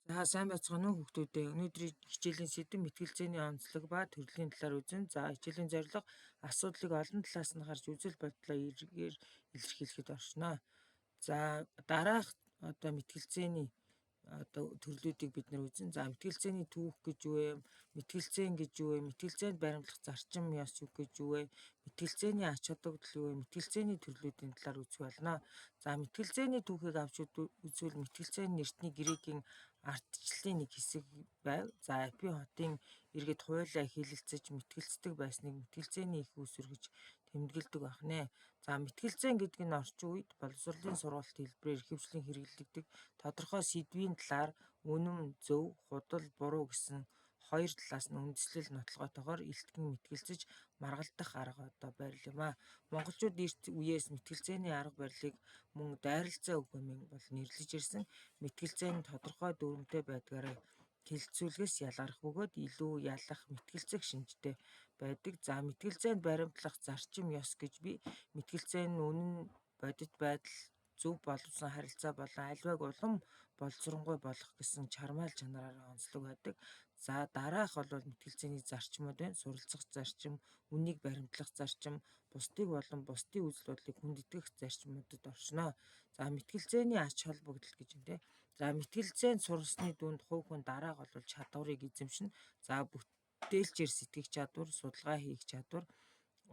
За сайн байцгаана уу хүүхдүүдээ. Өнөөдрийн хичээлийн сэдэв мэтгэлцээний онцлог ба төрлийн талаар үзэн. За хичээлийн зорилго асуудлыг олон талаас нь харж үзэл бодлоо эргээр илэрхийлэхэд оршино. За дараах одоо мэтгэлцээний төрлүүдийг бид нар үзэн. За мэтгэлцээний түүх гэж юу вэ? Мэтгэлцээн гэж юу вэ? Мэтгэлцээнд баримтлах зарчим ёс юу гэж юу вэ? Мэтгэлцээний ач холбогдол юу вэ? Мэтгэлцээний төрлүүдийн талаар үзэх болно. За мэтгэлцээний түүхийг авч үзвэл мэтгэлцээний эртний грекийн ардчлалын нэг хэсэг байв. За Апи хотын иргэд хуйлаа хилэлцэж мэтгэлцдэг байсныг мэтгэлцээний их үүсвэр гэж тэмдэглэдэг байна. За мэтгэлцээн гэдэг нь орчин үед боловсролын сургалт хэлбэрээр ихэвчлэн хэрэглэгддэг тодорхой сэдвийн талаар үнэн, зөв, худал, буруу гэсэн хоёр талаас нь үндэслэл нотолгоотойгоор илтгэн мэтгэлцэж маргалдах арга одоо байрал юм а. Монголчууд эрт үеэс мэтгэлцээний арга барилыг мөн дайралцаа үг хэмээн бол нэрлэж ирсэн. Мэтгэлцээ нь тодорхой дүрмтэй байдгаараа хэлэлцүүлгээс ялгарх бөгөөд илүү ялах мэтгэлцэх шинжтэй байдаг. За мэтгэлцээнд баримтлах зарчим ёс гэж би мэтгэлцээ нь үнэн, бодит байдал, зөв боловсон харилцаа болон альваг улам боловсронгуй болгох гэсэн чармайл чанараараа онцлог байдаг. За дараах бол мэтгэлцээний зарчмууд байна. Суралцах зарчим, үнийг баримтлах зарчим, бусдыг болон бусдын үзэл бодлыг хүндэтгэх зарчмуудад оршино. За мэтгэлцээний ач холбогдол гэж юм те. За мэтгэлцээнд сурсны дунд хувь хүн дараах бол чадварыг эзэмшинэ. За бүтээлчээр сэтгэх чадвар, судалгаа хийх чадвар,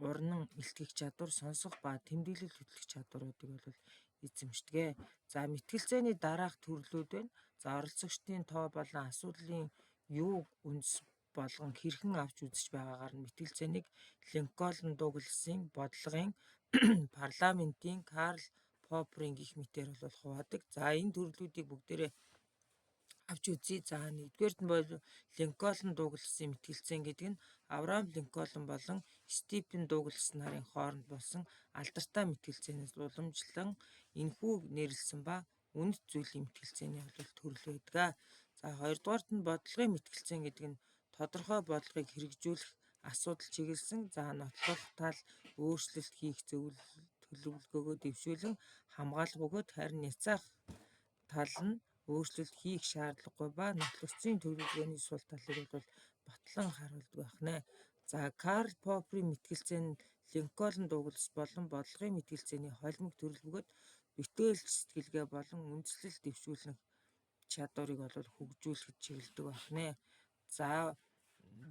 урнан илтгэх чадвар, сонсох ба тэмдэглэл хөтлөх чадваруудыг бол эзэмшдэг. За мэтгэлцээний дараах төрлүүд байна. За оролцогчдын тоо болон асуудлын юуг үндэс болгон хэрхэн авч үзэж байгаагаар нь мэтгэлцээнийг Линкольн Дугласын бодлогын парламентийн Карл Попперийн гих мэтээр бол хуваадаг. За энэ төрлүүдийг бүгдээрээ авч үзье. За нэгдүгээрт нь бол Линкольн Дугласын мэтгэлцээн гэдэг нь Авраам Линкольн болон Степен Дуглас нарын хооронд болсон алдартай мэтгэлцээнээс уламжлан энэхүү нэрлсэн ба үнэт зүйлийн мэтгэлцээний төрөл байдаг. За хоёрдугаарт нь бодлогын мэтгэлцээн гэдэг нь тодорхой бодлогыг хэрэгжүүлэх асуудал чиглэсэн. За нотлох тал өөрчлөлт хийх төлөвлөгөөгөө дэвшүүлэн хамгаалах бөгөөд харин няцаах тал нь өөрчлөлт хийх шаардлагагүй ба нотлогчдын төлөвлөгөөний сул талыг бол батлан харуулдаг байна. За Карл Попперийн мэтгэлцээн нь Линкольн Дуглас болон бодлогын мэтгэлцээний холимог төрөл бөгөөд бүтээлч сэтгэлгээ болон үндэслэл дэвшүүлэх чадварыг бол хөгжүүлэхэд чиглэдэг байна. За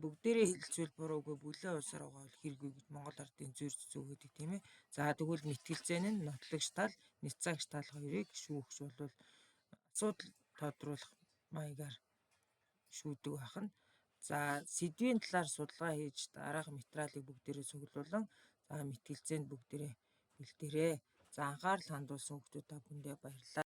бүгдээрээ хэлэлцвэл буруугүй бүлээн усаар угаавал хэрэггүй гэж Монгол ардын зүйр зүг гэдэг тийм ээ. За тэгвэл мэтгэлцээн нь нотлогч тал, няцаагч тал хоёрыг шүүгч бол асуудал тодруулах маягаар шүүдэг байна. За сэдвийн талаар судалгаа хийж дараах материалыг бүгдээрээ цуглуулan за мэтгэлцээнд бүгдээрээ бэлдээрэй. За анхаарал хандуулсан хүмүүстээ та бүхэндээ баярлалаа.